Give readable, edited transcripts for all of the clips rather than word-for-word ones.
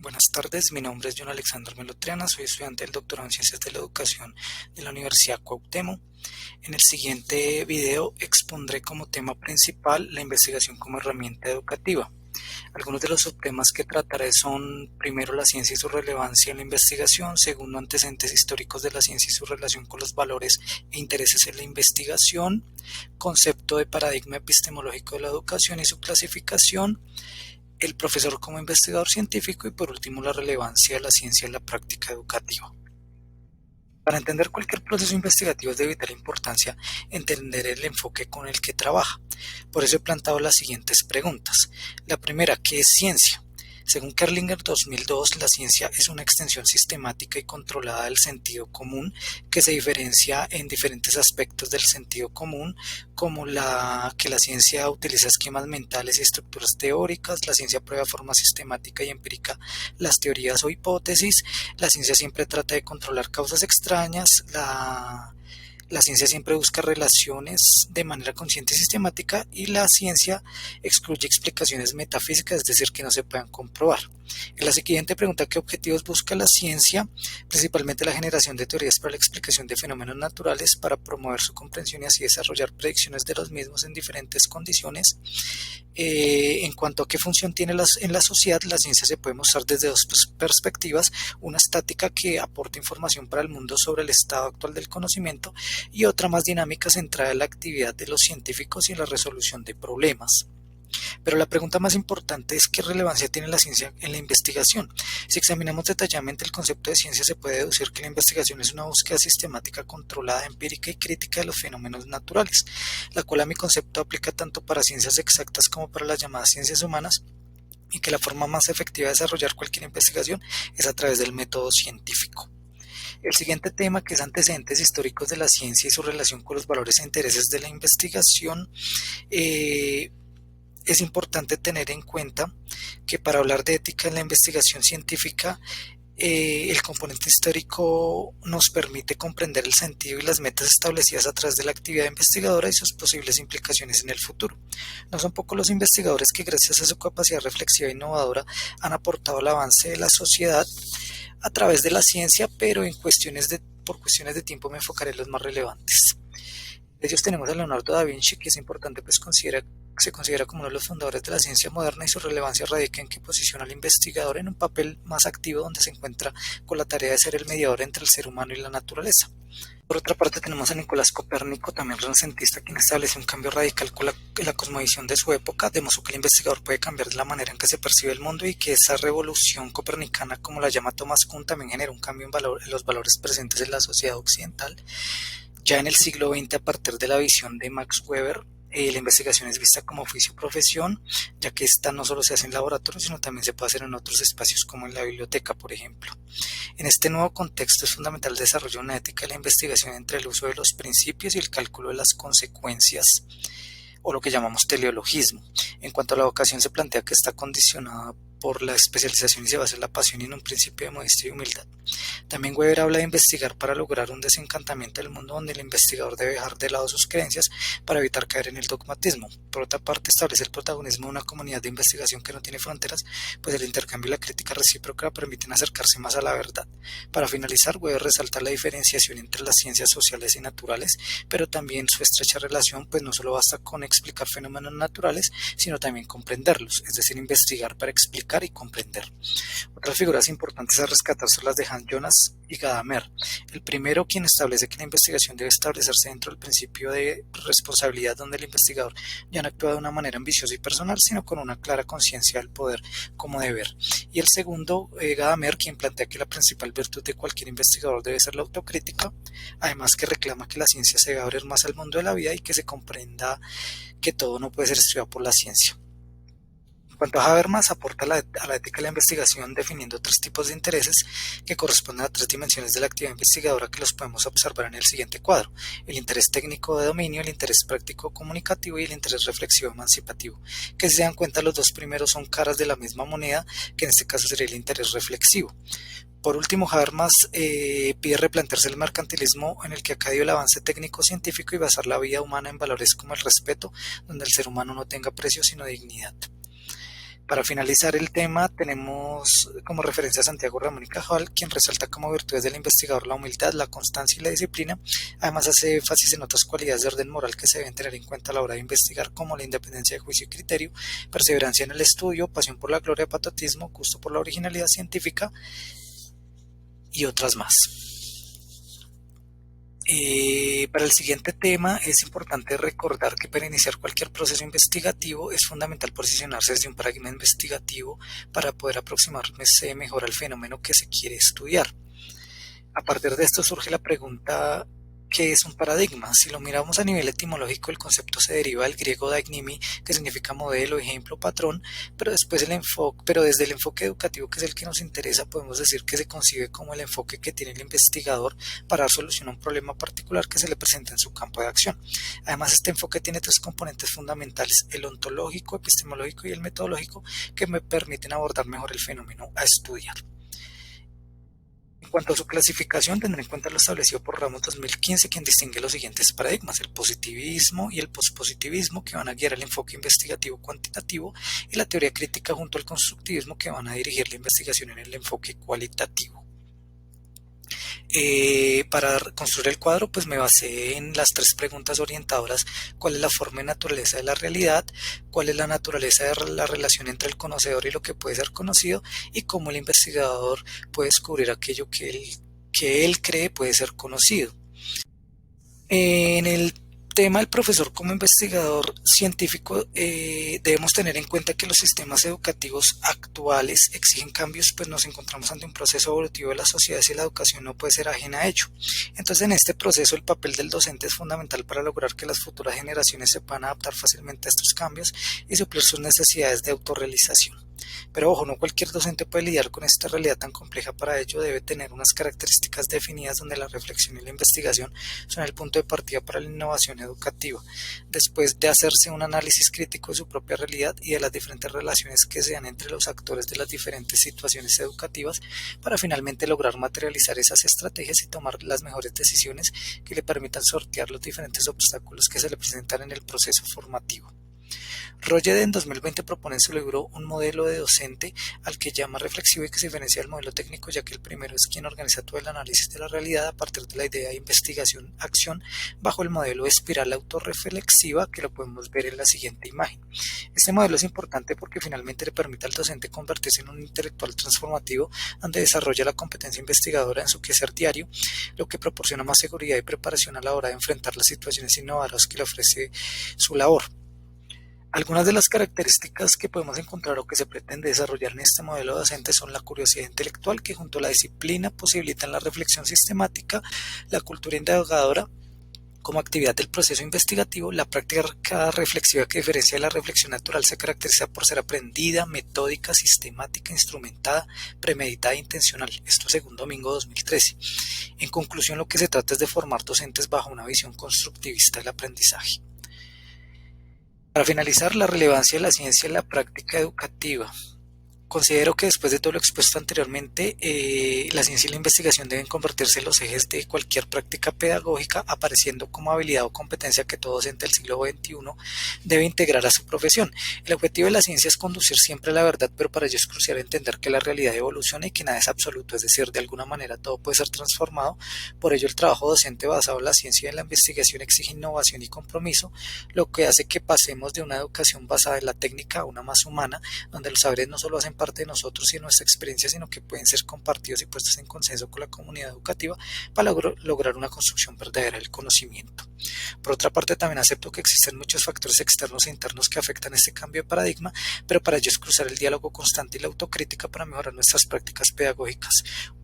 Buenas tardes, mi nombre es John Alexander Melotriana, soy estudiante del doctorado en Ciencias de la Educación de la Universidad Cuauhtémoc. En el siguiente video expondré como tema principal la investigación como herramienta educativa. Algunos de los subtemas que trataré son, primero, la ciencia y su relevancia en la investigación; segundo, antecedentes históricos de la ciencia y su relación con los valores e intereses en la investigación; concepto de paradigma epistemológico de la educación y su clasificación; el profesor como investigador científico; y por último, la relevancia de la ciencia en la práctica educativa. Para entender cualquier proceso investigativo es de vital importancia entender el enfoque con el que trabaja. Por eso he planteado las siguientes preguntas. La primera, ¿qué es ciencia? Según Kerlinger 2002, la ciencia es una extensión sistemática y controlada del sentido común que se diferencia en diferentes aspectos del sentido común, como que la ciencia utiliza esquemas mentales y estructuras teóricas; la ciencia prueba de forma sistemática y empírica las teorías o hipótesis; la ciencia siempre trata de controlar causas extrañas; la ciencia siempre busca relaciones de manera consciente y sistemática; y la ciencia excluye explicaciones metafísicas, es decir, que no se puedan comprobar. En la siguiente pregunta, ¿qué objetivos busca la ciencia? Principalmente la generación de teorías para la explicación de fenómenos naturales, para promover su comprensión y así desarrollar predicciones de los mismos en diferentes condiciones. En cuanto a qué función tiene en la sociedad, la ciencia se puede mostrar desde dos perspectivas: una estática, que aporta información para el mundo sobre el estado actual del conocimiento, y otra más dinámica, centrada en la actividad de los científicos y en la resolución de problemas. Pero la pregunta más importante es: ¿qué relevancia tiene la ciencia en la investigación? Si examinamos detalladamente el concepto de ciencia, se puede deducir que la investigación es una búsqueda sistemática, controlada, empírica y crítica de los fenómenos naturales, la cual a mi concepto aplica tanto para ciencias exactas como para las llamadas ciencias humanas, y que la forma más efectiva de desarrollar cualquier investigación es a través del método científico. El siguiente tema, que es antecedentes históricos de la ciencia y su relación con los valores e intereses de la investigación, es importante tener en cuenta que para hablar de ética en la investigación científica, el componente histórico nos permite comprender el sentido y las metas establecidas a través de la actividad investigadora y sus posibles implicaciones en el futuro. No son pocos los investigadores que, gracias a su capacidad reflexiva e innovadora, han aportado al avance de la sociedad a través de la ciencia, pero por cuestiones de tiempo me enfocaré en los más relevantes. De ellos tenemos a Leonardo da Vinci, que es importante, pues se considera como uno de los fundadores de la ciencia moderna, y su relevancia radica en que posiciona al investigador en un papel más activo, donde se encuentra con la tarea de ser el mediador entre el ser humano y la naturaleza. Por otra parte, tenemos a Nicolás Copérnico, también renacentista, quien estableció un cambio radical con la cosmovisión de su época. Demostró que el investigador puede cambiar la manera en que se percibe el mundo, y que esa revolución copernicana, como la llama Thomas Kuhn, también generó un cambio en los valores presentes en la sociedad occidental. Ya en el siglo XX, a partir de la visión de Max Weber, la investigación es vista como oficio o profesión, ya que esta no solo se hace en laboratorios, sino también se puede hacer en otros espacios, como en la biblioteca, por ejemplo. En este nuevo contexto es fundamental el desarrollo de una ética de la investigación entre el uso de los principios y el cálculo de las consecuencias, o lo que llamamos teleologismo. En cuanto a la vocación, se plantea que está condicionada por la especialización y se basa en la pasión y en un principio de modestia y humildad. También Weber habla de investigar para lograr un desencantamiento del mundo, donde el investigador debe dejar de lado sus creencias para evitar caer en el dogmatismo. Por otra parte, establece el protagonismo de una comunidad de investigación que no tiene fronteras, pues el intercambio y la crítica recíproca permiten acercarse más a la verdad. Para finalizar, Weber resalta la diferenciación entre las ciencias sociales y naturales, pero también su estrecha relación, pues no solo basta con explicar fenómenos naturales, sino también comprenderlos, es decir, investigar para explicar y comprender. Otras figuras importantes a rescatar son las de Hans Jonas y Gadamer. El primero, quien establece que la investigación debe establecerse dentro del principio de responsabilidad, donde el investigador ya no actúa de una manera ambiciosa y personal, sino con una clara conciencia del poder como deber. Y el segundo, Gadamer, quien plantea que la principal virtud de cualquier investigador debe ser la autocrítica, además que reclama que la ciencia se debe abrir más al mundo de la vida y que se comprenda que todo no puede ser estudiado por la ciencia. En cuanto a Habermas, aporta a la ética de la investigación definiendo tres tipos de intereses que corresponden a tres dimensiones de la actividad investigadora, que los podemos observar en el siguiente cuadro: el interés técnico de dominio, el interés práctico comunicativo y el interés reflexivo emancipativo, que, si se dan cuenta, los dos primeros son caras de la misma moneda, que en este caso sería el interés reflexivo. Por último, Habermas pide replantearse el mercantilismo, en el que ha caído el avance técnico-científico, y basar la vida humana en valores como el respeto, donde el ser humano no tenga precio sino dignidad. Para finalizar el tema, tenemos como referencia a Santiago Ramón y Cajal, quien resalta como virtudes del investigador la humildad, la constancia y la disciplina. Además, hace énfasis en otras cualidades de orden moral que se deben tener en cuenta a la hora de investigar, como la independencia de juicio y criterio, perseverancia en el estudio, pasión por la gloria, patriotismo, gusto por la originalidad científica y otras más. Para el siguiente tema es importante recordar que para iniciar cualquier proceso investigativo es fundamental posicionarse desde un paradigma investigativo para poder aproximarse mejor al fenómeno que se quiere estudiar. A partir de esto surge la pregunta: ¿qué es un paradigma? Si lo miramos a nivel etimológico, el concepto se deriva del griego daigmimi, que significa modelo, ejemplo, patrón, pero desde el enfoque educativo, que es el que nos interesa, podemos decir que se concibe como el enfoque que tiene el investigador para dar solución a un problema particular que se le presenta en su campo de acción. Además, este enfoque tiene tres componentes fundamentales: el ontológico, epistemológico y el metodológico, que me permiten abordar mejor el fenómeno a estudiar. En cuanto a su clasificación, tendrá en cuenta lo establecido por Ramos 2015, quien distingue los siguientes paradigmas: el positivismo y el pospositivismo, que van a guiar el enfoque investigativo cuantitativo, y la teoría crítica junto al constructivismo, que van a dirigir la investigación en el enfoque cualitativo. Para construir el cuadro, pues me basé en las tres preguntas orientadoras: ¿cuál es la forma y naturaleza de la realidad? ¿Cuál es la naturaleza de la relación entre el conocedor y lo que puede ser conocido? Y cómo el investigador puede descubrir aquello que él cree puede ser conocido. En el tema del profesor como investigador científico, debemos tener en cuenta que los sistemas educativos actuales exigen cambios, pues nos encontramos ante un proceso evolutivo de la sociedad y la educación no puede ser ajena a ello. Entonces, en este proceso el papel del docente es fundamental para lograr que las futuras generaciones se puedan adaptar fácilmente a estos cambios y suplir sus necesidades de autorrealización. Pero ojo, no cualquier docente puede lidiar con esta realidad tan compleja. Para ello debe tener unas características definidas, donde la reflexión y la investigación son el punto de partida para la innovación educativa. Después de hacerse un análisis crítico de su propia realidad y de las diferentes relaciones que se dan entre los actores de las diferentes situaciones educativas, para finalmente lograr materializar esas estrategias y tomar las mejores decisiones que le permitan sortear los diferentes obstáculos que se le presentan en el proceso formativo. Roger en 2020 propone en su libro un modelo de docente al que llama reflexivo y que se diferencia del modelo técnico, ya que el primero es quien organiza todo el análisis de la realidad a partir de la idea de investigación-acción bajo el modelo de espiral autorreflexiva, que lo podemos ver en la siguiente imagen. Este modelo es importante porque finalmente le permite al docente convertirse en un intelectual transformativo, donde desarrolla la competencia investigadora en su quehacer diario, lo que proporciona más seguridad y preparación a la hora de enfrentar las situaciones innovadoras que le ofrece su labor. Algunas de las características que podemos encontrar o que se pretende desarrollar en este modelo docente son la curiosidad intelectual, que junto a la disciplina posibilitan la reflexión sistemática, la cultura indagadora como actividad del proceso investigativo, la práctica reflexiva, que a diferencia de la reflexión natural se caracteriza por ser aprendida, metódica, sistemática, instrumentada, premeditada e intencional. Esto según Domingo 2013. En conclusión, lo que se trata es de formar docentes bajo una visión constructivista del aprendizaje. Para finalizar, la relevancia de la ciencia en la práctica educativa. Considero que después de todo lo expuesto anteriormente, la ciencia y la investigación deben convertirse en los ejes de cualquier práctica pedagógica, apareciendo como habilidad o competencia que todo docente del siglo XXI debe integrar a su profesión. El objetivo de la ciencia es conducir siempre a la verdad, pero para ello es crucial entender que la realidad evoluciona y que nada es absoluto, es decir, de alguna manera todo puede ser transformado. Por ello, el trabajo docente basado en la ciencia y en la investigación exige innovación y compromiso, lo que hace que pasemos de una educación basada en la técnica a una más humana, donde los saberes no solo hacen parte de nosotros y de nuestra experiencia, sino que pueden ser compartidos y puestos en consenso con la comunidad educativa para lograr una construcción verdadera del conocimiento. Por otra parte, también acepto que existen muchos factores externos e internos que afectan este cambio de paradigma, pero para ello es cruzar el diálogo constante y la autocrítica para mejorar nuestras prácticas pedagógicas.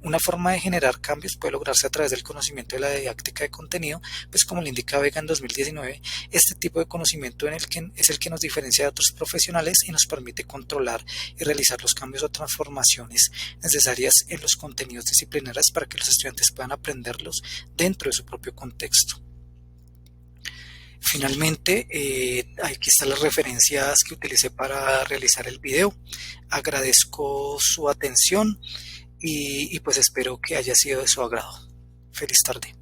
Una forma de generar cambios puede lograrse a través del conocimiento de la didáctica de contenido, pues como lo indica Vega en 2019, este tipo de conocimiento es el que nos diferencia de otros profesionales y nos permite controlar y realizar los cambios o transformaciones necesarias en los contenidos disciplinarios para que los estudiantes puedan aprenderlos dentro de su propio contexto. Finalmente, aquí están las referencias que utilicé para realizar el video. Agradezco su atención y pues espero que haya sido de su agrado. Feliz tarde.